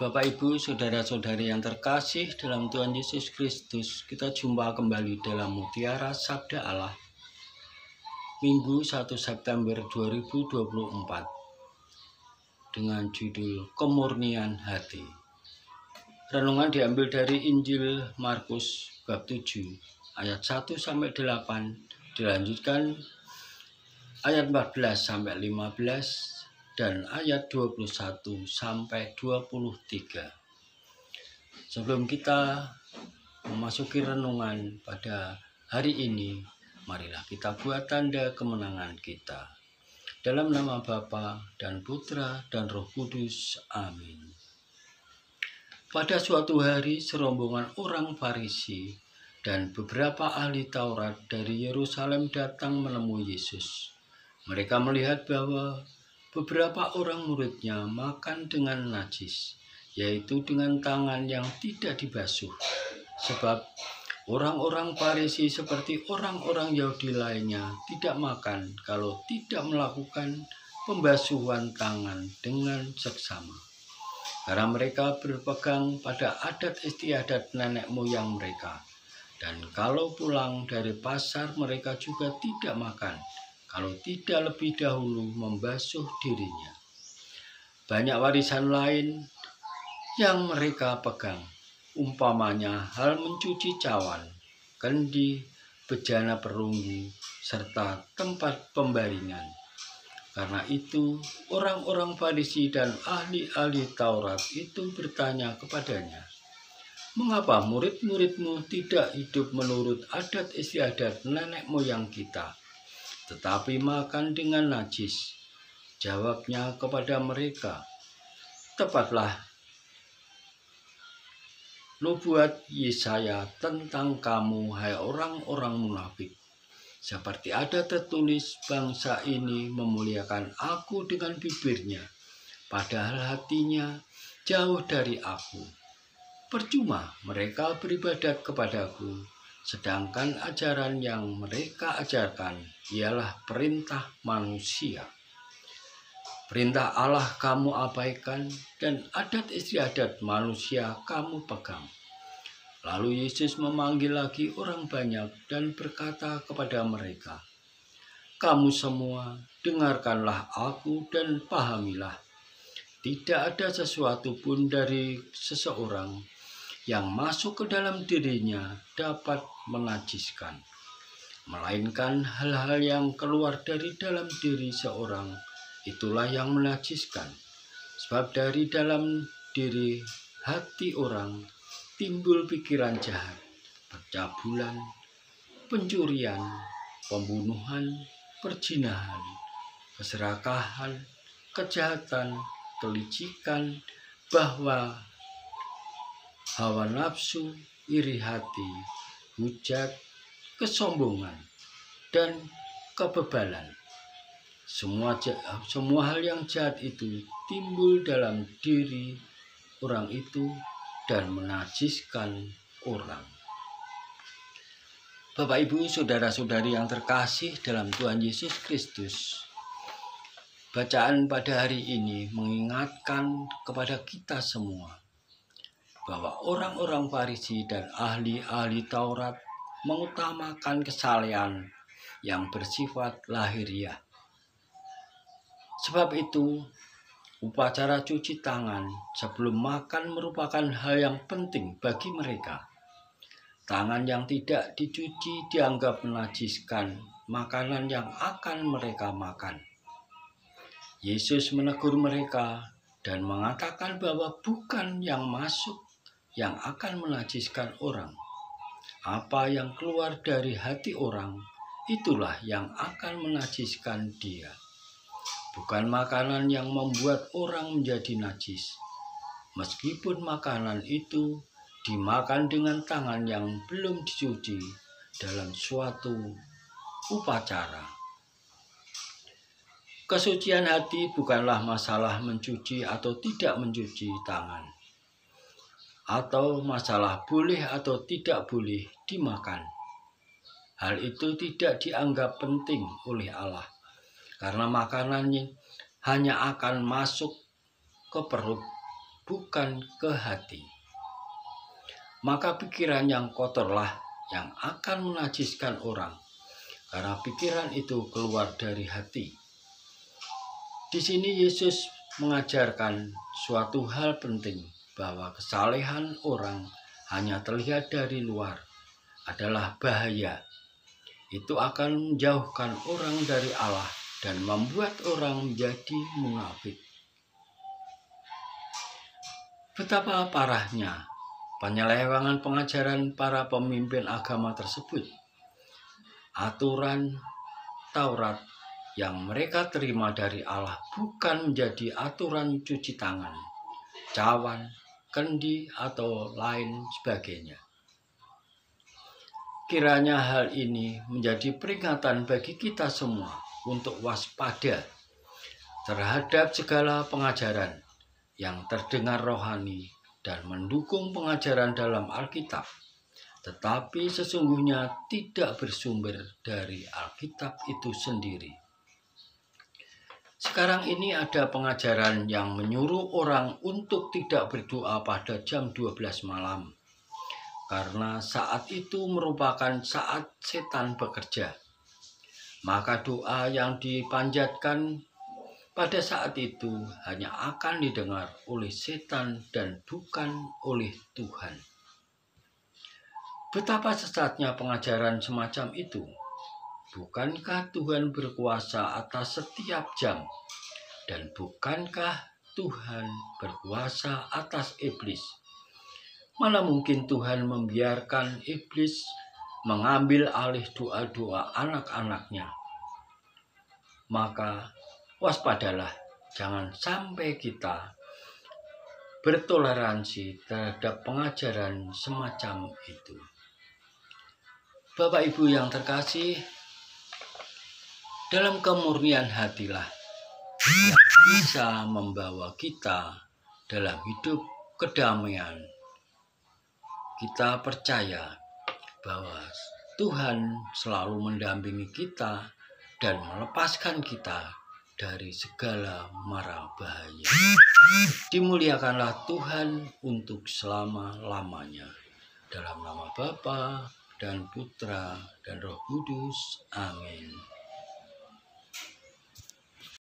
Bapak, Ibu, saudara-saudari yang terkasih dalam Tuhan Yesus Kristus, kita jumpa kembali dalam Mutiara Sabda Allah, Minggu 1 September 2024, dengan judul Kemurnian Hati. Renungan diambil dari Injil Markus bab 7, ayat 1-8, dilanjutkan ayat 14-15, dan ayat 21-23. Sebelum kita memasuki renungan pada hari ini, marilah kita buat tanda kemenangan kita. Dalam nama Bapa dan Putra dan Roh Kudus. Amin. Pada suatu hari, serombongan orang Farisi dan beberapa ahli Taurat dari Yerusalem datang menemui Yesus. Mereka melihat bahwa beberapa orang muridnya makan dengan najis, yaitu dengan tangan yang tidak dibasuh. Sebab orang-orang Farisi seperti orang-orang Yahudi lainnya tidak makan kalau tidak melakukan pembasuhan tangan dengan seksama. Karena mereka berpegang pada adat istiadat nenek moyang mereka. Dan kalau pulang dari pasar mereka juga tidak makan kalau tidak lebih dahulu membasuh dirinya. Banyak warisan lain yang mereka pegang, umpamanya hal mencuci cawan, kendi, bejana perunggu, serta tempat pembaringan. Karena itu, orang-orang Farisi dan ahli-ahli Taurat itu bertanya kepadanya, "Mengapa murid-muridmu tidak hidup menurut adat istiadat nenek moyang kita, tetapi makan dengan najis?" Jawabnya kepada mereka, "Tepatlah nubuat Yesaya tentang kamu, hai orang-orang munafik. Seperti ada tertulis, bangsa ini memuliakan aku dengan bibirnya, padahal hatinya jauh dari aku. Percuma mereka beribadat kepadaku, sedangkan ajaran yang mereka ajarkan ialah perintah manusia. Perintah Allah kamu abaikan, dan adat istiadat manusia kamu pegang." Lalu Yesus memanggil lagi orang banyak dan berkata kepada mereka, "Kamu semua, dengarkanlah aku dan pahamilah. Tidak ada sesuatu pun dari seseorang yang masuk ke dalam dirinya dapat menajiskan, melainkan hal-hal yang keluar dari dalam diri seorang, itulah yang menajiskan. Sebab dari dalam diri hati orang timbul pikiran jahat, percabulan, pencurian, pembunuhan, perzinahan, keserakahan, kejahatan, kelicikan, bahwa hawa nafsu, iri hati, hujat, kesombongan, dan kebebalan. Semua hal yang jahat itu timbul dalam diri orang itu dan menajiskan orang." Bapak, Ibu, saudara-saudari yang terkasih dalam Tuhan Yesus Kristus, bacaan pada hari ini mengingatkan kepada kita semua bahwa orang-orang Farisi dan ahli-ahli Taurat mengutamakan kesalehan yang bersifat lahiriah. Sebab itu, upacara cuci tangan sebelum makan merupakan hal yang penting bagi mereka. Tangan yang tidak dicuci dianggap menajiskan makanan yang akan mereka makan. Yesus menegur mereka dan mengatakan bahwa bukan yang masuk yang akan menajiskan orang. Apa yang keluar dari hati orang, itulah yang akan menajiskan dia. Bukan makanan yang membuat orang menjadi najis, meskipun makanan itu dimakan dengan tangan yang belum dicuci dalam suatu upacara. Kesucian hati bukanlah masalah mencuci atau tidak mencuci tangan, atau masalah boleh atau tidak boleh dimakan. Hal itu tidak dianggap penting oleh Allah, karena makanannya hanya akan masuk ke perut bukan ke hati. Maka pikiran yang kotorlah yang akan menajiskan orang, karena pikiran itu keluar dari hati. Di sini Yesus mengajarkan suatu hal penting, bahwa kesalehan orang hanya terlihat dari luar adalah bahaya. Itu akan menjauhkan orang dari Allah dan membuat orang menjadi munafik. Betapa parahnya penyelewengan pengajaran para pemimpin agama tersebut. Aturan Taurat yang mereka terima dari Allah bukan menjadi aturan cuci tangan, cawan, kendi, atau lain sebagainya. Kiranya hal ini menjadi peringatan bagi kita semua untuk waspada terhadap segala pengajaran yang terdengar rohani dan mendukung pengajaran dalam Alkitab, tetapi sesungguhnya tidak bersumber dari Alkitab itu sendiri. Sekarang ini ada pengajaran yang menyuruh orang untuk tidak berdoa pada jam 12 malam. Karena saat itu merupakan saat setan bekerja. Maka doa yang dipanjatkan pada saat itu hanya akan didengar oleh setan dan bukan oleh Tuhan. Betapa sesatnya pengajaran semacam itu. Bukankah Tuhan berkuasa atas setiap jam? Dan bukankah Tuhan berkuasa atas iblis? Mana mungkin Tuhan membiarkan iblis mengambil alih doa-doa anak-anaknya? Maka waspadalah, jangan sampai kita bertoleransi terhadap pengajaran semacam itu. Bapak Ibu yang terkasih, dalam kemurnian hatilah yang bisa membawa kita dalam hidup kedamaian. Kita percaya bahwa Tuhan selalu mendampingi kita dan melepaskan kita dari segala mara bahaya. Dimuliakanlah Tuhan untuk selama-lamanya. Dalam nama Bapa dan Putra dan Roh Kudus. Amin.